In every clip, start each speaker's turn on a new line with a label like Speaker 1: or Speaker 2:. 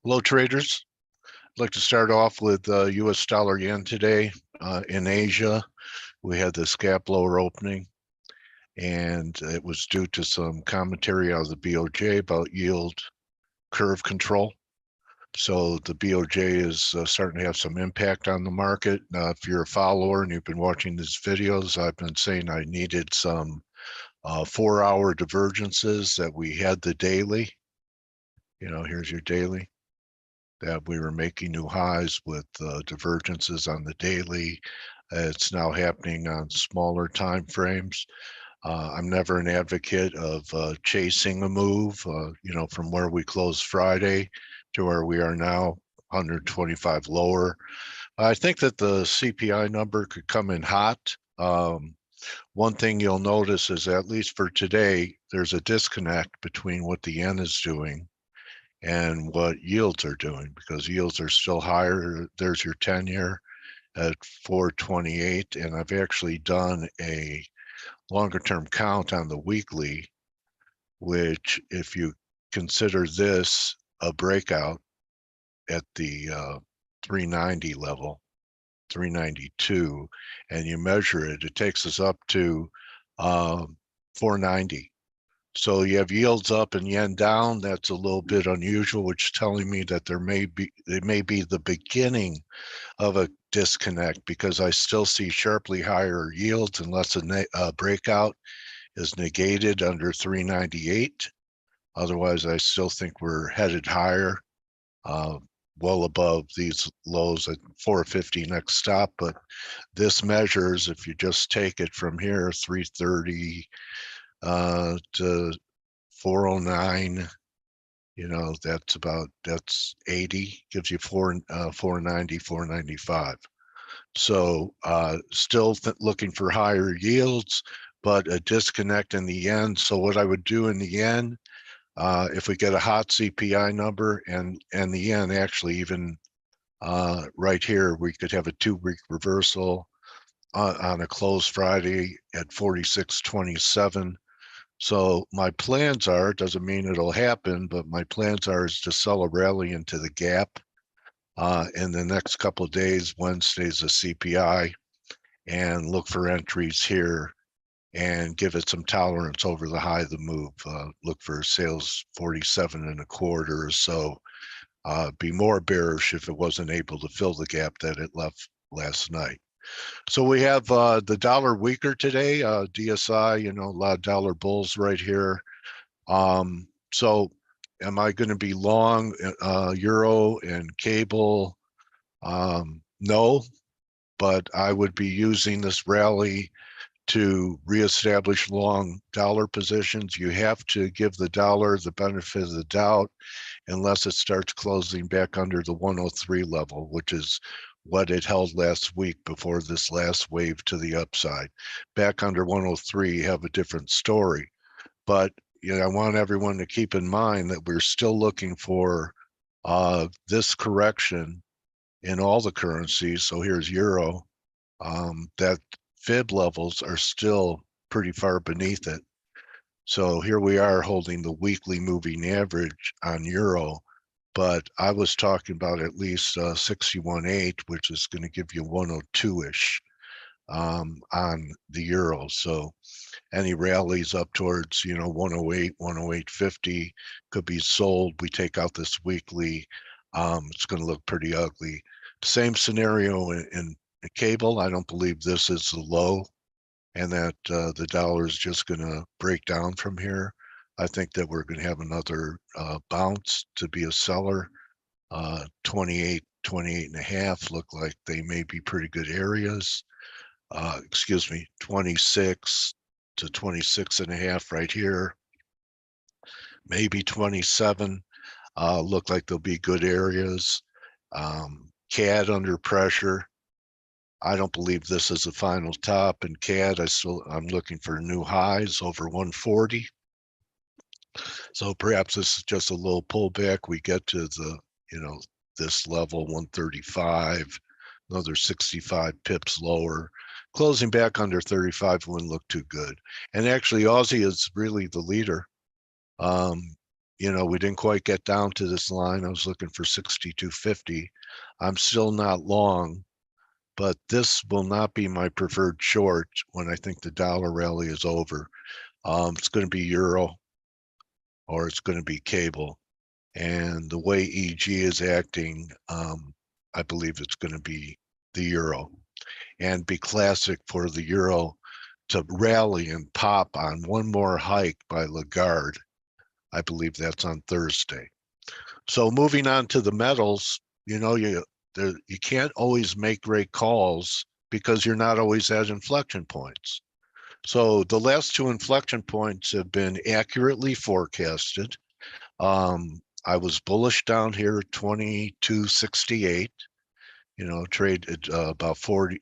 Speaker 1: Hello, traders. I'd like to start off with U.S. dollar yen today. In Asia, we had this gap lower opening, and it was due to some commentary out of the BOJ about yield curve control. So the BOJ is starting to have some impact on the market. If you're a follower and you've been watching these videos, I've been saying I needed some 4-hour divergences, that we had the daily. Here's your daily, that we were making new highs with divergences on the daily. It's now happening on smaller time frames. I'm never an advocate of chasing a move, from where we closed Friday to where we are now, 125 lower. I think that the CPI number could come in hot. One thing you'll notice is, at least for today, there's a disconnect between what the yen is doing and what yields are doing, because yields are still higher. There's your 10-year at 428, and I've actually done a longer term count on the weekly, which, if you consider this a breakout at the 390 level, 392, and you measure it, it takes us up to 490. So you have yields up and yen down. That's a little bit unusual, which is telling me that it may be the beginning of a disconnect, because I still see sharply higher yields unless a breakout is negated under 398. Otherwise, I still think we're headed higher, well above these lows at 450 next stop. But this measures, if you just take it from here, 330 to 409, that's 80, gives you 490, 495. So still looking for higher yields, but a disconnect in the yen. So what I would do in the yen, if we get a hot CPI number and the yen actually even right here, we could have a 2-week reversal on a close Friday at 46.27. So my plans are, doesn't mean it'll happen, but my plans is to sell a rally into the gap in the next couple of days. Wednesday's a CPI, and look for entries here and give it some tolerance over the high of the move. Look for sales 47.25 or so. Be more bearish if it wasn't able to fill the gap that it left last night. So we have the dollar weaker today, DSI, a lot of dollar bulls right here. So am I going to be long euro and cable? No, but I would be using this rally to reestablish long dollar positions. You have to give the dollar the benefit of the doubt unless it starts closing back under the 103 level, which is what it held last week before this last wave to the upside. Back under 103, you have a different story. But I want everyone to keep in mind that we're still looking for this correction in all the currencies. So here's euro, that fib levels are still pretty far beneath it. So here we are holding the weekly moving average on euro, but I was talking about at least 61.8, which is going to give you 102-ish on the euro. So any rallies up towards 108, 108.50 could be sold. We take out this weekly, it's going to look pretty ugly. Same scenario in cable. I don't believe this is the low, and that the dollar is just going to break down from here. I think that we're going to have another bounce to be a seller. 28, 28.5 look like they may be pretty good areas. 26 to 26.5 right here. Maybe 27 look like they'll be good areas. CAD under pressure. I don't believe this is the final top in CAD. I'm looking for new highs over 140. So perhaps this is just a little pullback. We get to the, this level 135, another 65 pips lower. Closing back under 35 wouldn't look too good. And actually, Aussie is really the leader. you know, we didn't quite get down to this line. I was looking for 62.50. I'm still not long, but this will not be my preferred short when I think the dollar rally is over. It's going to be euro or it's going to be cable. And the way EG is acting, I believe it's going to be the euro, and be classic for the euro to rally and pop on one more hike by Lagarde. I believe that's on Thursday. So moving on to the metals, you know, you can't always make great calls because you're not always at inflection points. So the last two inflection points have been accurately forecasted. I was bullish down here at 22.68, you know, traded about 40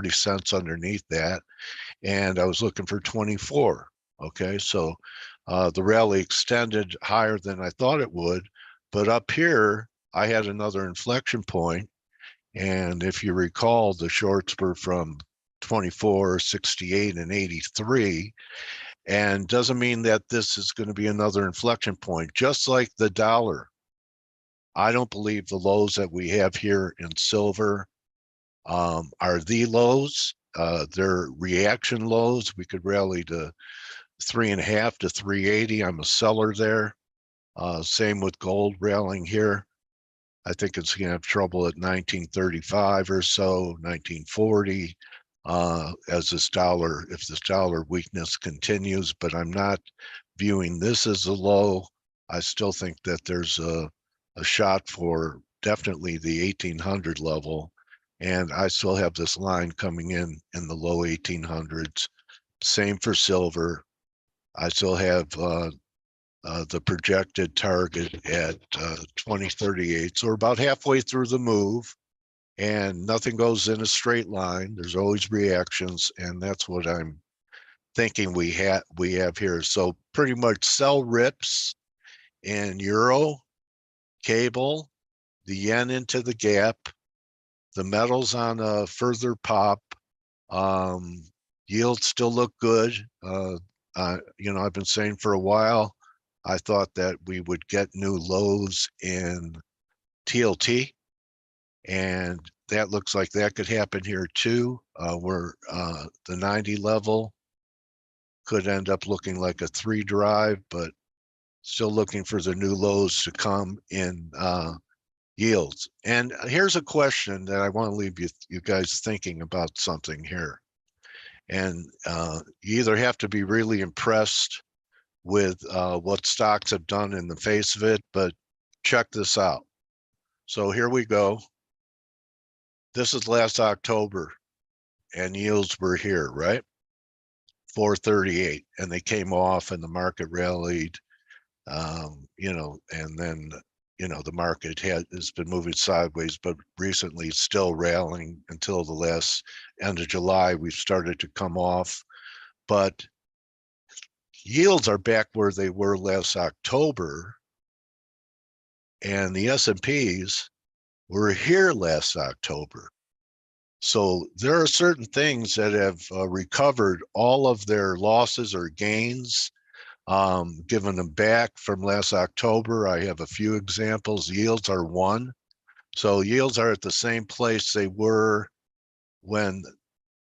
Speaker 1: cents underneath that. And I was looking for 24. Okay, so the rally extended higher than I thought it would. But up here, I had another inflection point. And if you recall, the shorts were from 24, 68, and 83. And doesn't mean that this is going to be another inflection point. Just like the dollar, I don't believe the lows that we have here in silver are the lows. They're reaction lows. We could rally to 3.5 to 380. I'm a seller there. Same with gold rallying here. I think it's going to have trouble at 1935 or so, 1940, as this dollar, if this dollar weakness continues. But I'm not viewing this as a low. I still think that there's a shot for definitely the 1800 level. And I still have this line coming in the low 1800s. Same for silver. I still have the projected target at 2038. So we're about halfway through the move, and nothing goes in a straight line. There's always reactions, and that's what I'm thinking we have here. So pretty much sell rips in euro, cable, the yen into the gap, the metals on a further pop. Yields still look good. You know, I've been saying for a while, I thought that we would get new lows in TLT, and that looks like that could happen here too, where the 90 level could end up looking like a 3 drive, but still looking for the new lows to come in yields. And here's a question that I want to leave you guys thinking about something here. And you either have to be really impressed with what stocks have done in the face of it, but check this out. So here we go. This is last October, and yields were here, right? 438, and they came off, and the market rallied, you know, and then, you know, the market has been moving sideways, but recently still rallying until the last end of July. We've started to come off, but yields are back where they were last October, and the S&Ps were here last October. So there are certain things that have recovered all of their losses or gains, given them back from last October. I have a few examples. Yields are one. So yields are at the same place they were when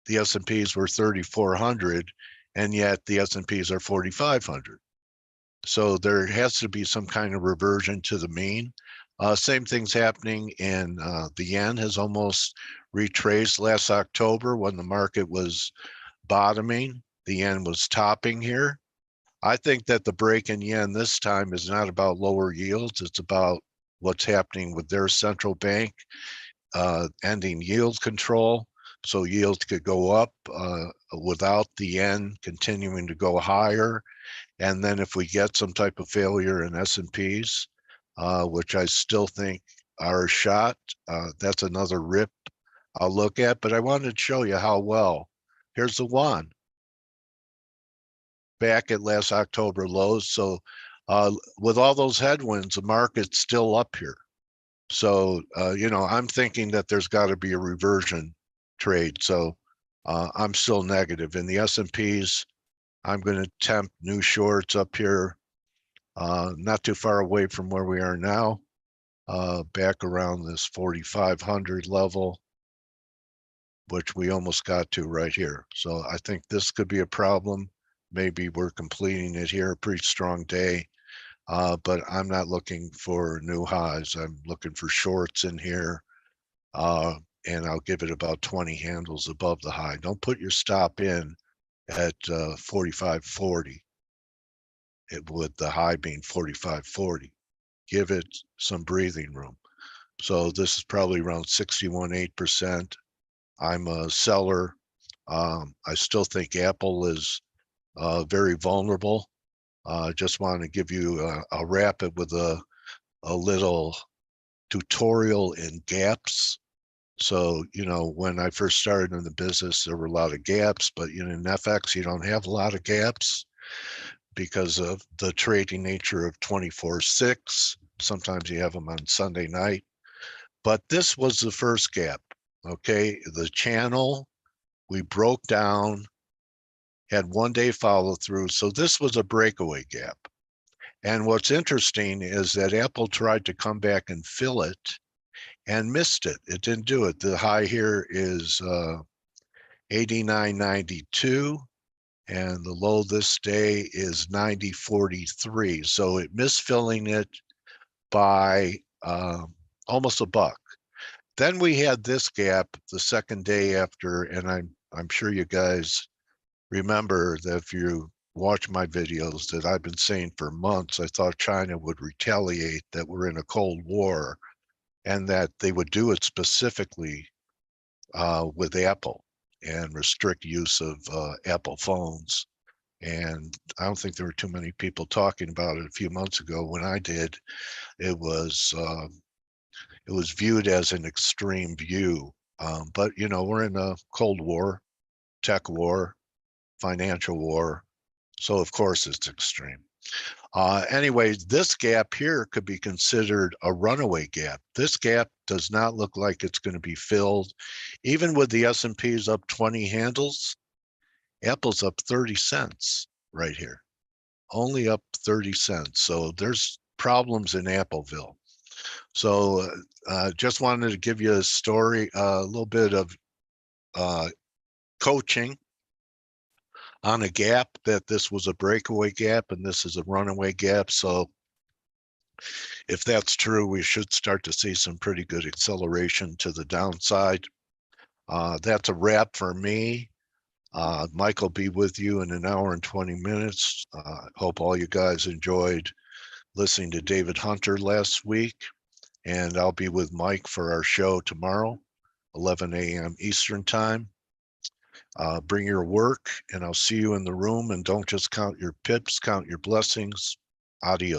Speaker 1: the S&Ps were 3,400, and yet the S&Ps are 4,500. So there has to be some kind of reversion to the mean. Same thing's happening in the yen has almost retraced last October when the market was bottoming. The yen was topping here. I think that the break in yen this time is not about lower yields. It's about what's happening with their central bank ending yield control. So yields could go up without the yen continuing to go higher. And then if we get some type of failure in S&Ps, which I still think are a shot, that's another rip I'll look at. But I wanted to show you how well. Here's the one. Back at last October lows. So with all those headwinds, the market's still up here. So, you know, I'm thinking that there's got to be a reversion trade. So I'm still negative. In the S&Ps, I'm going to tempt new shorts up here. Not too far away from where we are now, back around this 4,500 level, which we almost got to right here. So I think this could be a problem. Maybe we're completing it here, a pretty strong day, but I'm not looking for new highs. I'm looking for shorts in here, and I'll give it about 20 handles above the high. Don't put your stop in at 45.40, with the high being 45.40. Give it some breathing room. So this is probably around 61.8%. I'm a seller. I still think Apple is very vulnerable. Just want to give you, I'll wrap it with a little tutorial in gaps. So, when I first started in the business, there were a lot of gaps, but in FX, you don't have a lot of gaps because of the trading nature of 24/6. Sometimes you have them on Sunday night, but this was the first gap. Okay, the channel we broke down, had 1 day follow through. So this was a breakaway gap. And what's interesting is that Apple tried to come back and fill it and missed it. It didn't do it. The high here is 89.92, and the low this day is 90.43. So it missed filling it by almost a buck. Then we had this gap the second day after, and I'm sure you guys remember that if you watch my videos that I've been saying for months, I thought China would retaliate, that we're in a Cold War, and that they would do it specifically with Apple and restrict use of Apple phones. And I don't think there were too many people talking about it a few months ago. When I did, it was viewed as an extreme view. But we're in a Cold War, tech war, financial war, so of course it's extreme. Anyway, this gap here could be considered a runaway gap. This gap does not look like it's going to be filled. Even with the S&Ps up 20 handles, Apple's up 30 cents right here, only up 30 cents. So there's problems in Appleville. So just wanted to give you a story, a little bit of coaching on a gap, that this was a breakaway gap and this is a runaway gap. So if that's true, we should start to see some pretty good acceleration to the downside. That's a wrap for me. Mike will be with you in an hour and 20 minutes. Hope all you guys enjoyed listening to David Hunter last week. And I'll be with Mike for our show tomorrow, 11 a.m. Eastern time. Bring your work, and I'll see you in the room. And don't just count your pips, count your blessings. Adios.